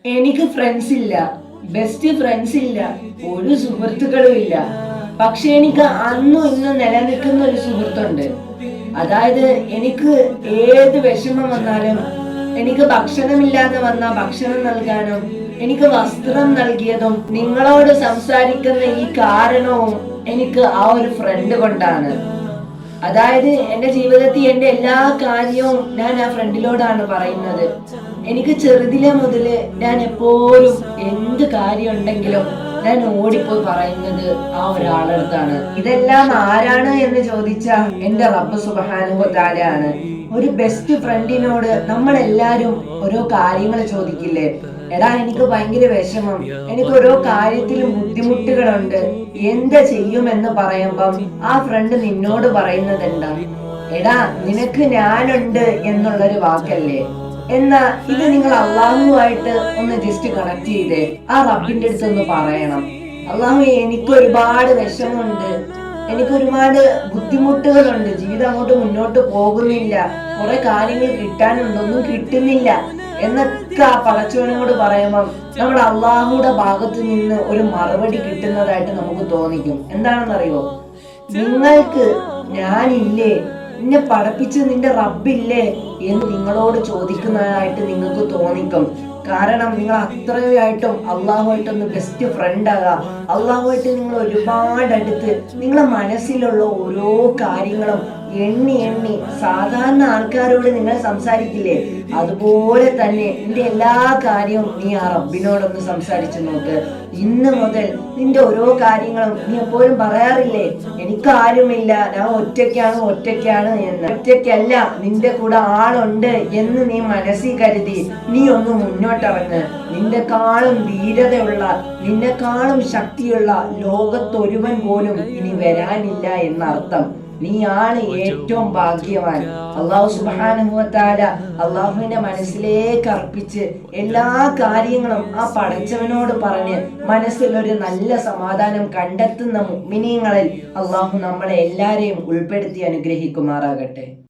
എനിക്ക് ഫ്രണ്ട്സ് ഇല്ല, best friends ഇല്ല, ഒരു സുഹൃത്തുക്കളും ഇല്ല. പക്ഷെ എനിക്ക് അന്നും ഇന്നും നിലനിൽക്കുന്ന ഒരു സുഹൃത്തുണ്ട്. അതായത് എനിക്ക് ഏത് വിഷമം വന്നാലും, എനിക്ക് ഭക്ഷണമില്ലാതെ വന്നാൽ ഭക്ഷണം നൽകാനും, എനിക്ക് വസ്ത്രം നൽകിയതും, നിങ്ങളോട് സംസാരിക്കുന്ന ഈ കാരണവും എനിക്ക് ആ ഒരു ഫ്രണ്ട് കൊണ്ടാണ്. അതായത് എന്റെ ജീവിതത്തിൽ എന്റെ എല്ലാ കാര്യവും ഞാൻ ആ ഫ്രണ്ടിലോടാണ് പറയുന്നത്. എനിക്ക് ചെറുതിലെ മുതല് ഞാൻ എപ്പോഴും എന്ത് കാര്യം ഉണ്ടെങ്കിലും ഞാൻ ഓടിപ്പോയി പറയുന്നത് ആ ഒരാളടുത്താണ്. ഇതെല്ലാം ആരാണ് എന്ന് ചോദിച്ചാൽ എന്റെ റബ്ബ് സുബ്ഹാനഹു വ തആലയാണ്. ഒരു ബെസ്റ്റ് ഫ്രണ്ടിനോട് നമ്മൾ എല്ലാരും ഓരോ കാര്യങ്ങൾ ചോദിക്കില്ലേ? എടാ, എനിക്ക് ഭയങ്കര വിഷമം, എനിക്ക് ഓരോ കാര്യത്തിലും ബുദ്ധിമുട്ടുകളുണ്ട്, എന്താ ചെയ്യുമെന്ന് പറയുമ്പം ആ ഫ്രണ്ട് നിന്നോട് പറയുന്നത് എന്താ? എടാ, നിനക്ക് ഞാനുണ്ട് എന്നുള്ളൊരു വാക്കല്ലേ. എന്നാ ഇത് നിങ്ങൾ അള്ളാഹുവായിട്ട് ഒന്ന് ജസ്റ്റ് കണക്ട് ചെയ്തേ, ആ റബ്ബിന്റെ അടുത്ത് ഒന്ന് പറയണം, അള്ളാഹു എനിക്ക് ഒരുപാട് വിഷമമുണ്ട്, എനിക്ക് ഒരുപാട് ബുദ്ധിമുട്ടുകളുണ്ട്, ജീവിതം അങ്ങോട്ട് മുന്നോട്ട് പോകുന്നില്ല, കുറെ കാര്യങ്ങൾ കിട്ടാനുണ്ട്, ഒന്നും കിട്ടുന്നില്ല എന്നൊക്കെ ആ പടച്ചവനോട് പറയുമ്പം നമ്മുടെ അള്ളാഹുയുടെ ഭാഗത്ത് നിന്ന് ഒരു മറുപടി കിട്ടുന്നതായിട്ട് നമുക്ക് തോന്നിക്കും. എന്താണെന്നറിയോ? നിങ്ങൾക്ക് ഞാനില്ലേ, നിന്നെ പഠിപ്പിച്ച് നിന്റെ റബ്ബില്ലേ എന്ന് നിങ്ങളോട് ചോദിക്കുന്നതായിട്ട് നിങ്ങൾക്ക് തോന്നിക്കും. കാരണം നിങ്ങൾ അത്രയായിട്ടും അള്ളാഹുമായിട്ടൊന്ന് ബെസ്റ്റ് ഫ്രണ്ട് ആകാം, അള്ളാഹുമായിട്ട് നിങ്ങൾ ഒരുപാട് അടുത്ത് നിങ്ങളെ മനസ്സിലുള്ള ഓരോ കാര്യങ്ങളും എണ്ണി എണ്ണി സാധാരണ ആൾക്കാരോട് നിങ്ങൾ സംസാരിക്കില്ലേ, അതുപോലെ തന്നെ നിന്റെ എല്ലാ കാര്യവും നീ ആ റബ്ബിനോടൊന്ന് സംസാരിച്ചു നോക്ക്. ഇന്ന് മുതൽ നിന്റെ ഓരോ കാര്യങ്ങളും നീ എപ്പോഴും പറയാറില്ലേ, എനിക്ക് ആരുമില്ല, ഞാൻ ഒറ്റയ്ക്കാണ് എന്ന്. ഒറ്റയ്ക്കല്ല, നിന്റെ കൂടെ ആളുണ്ട് എന്ന് നീ മനസ്സിൽ കരുതി നീ ഒന്ന് മുന്നോട്ടിറങ്ങ്. നിന്നെക്കാളും ധീരതയുള്ള, നിന്നെക്കാളും ശക്തിയുള്ള ലോകത്തൊരുവൻ പോലും ഇനി വരാനില്ല എന്നർത്ഥം. നീയാണ് ഏറ്റവും ഭാഗ്യവാൻ. അള്ളാഹു സുബ്ഹാനഹു വ തആല അള്ളാഹുവിന്റെ മനസ്സിലേക്ക് അർപ്പിച്ച് എല്ലാ കാര്യങ്ങളും ആ പടച്ചവനോട് പറഞ്ഞ് മനസ്സിൽ ഒരു നല്ല സമാധാനം കണ്ടെത്തുന്ന മുഅ്മിനീങ്ങളിൽ അള്ളാഹു നമ്മളെ എല്ലാരെയും ഉൾപ്പെടുത്തി അനുഗ്രഹിക്കുമാറാകട്ടെ.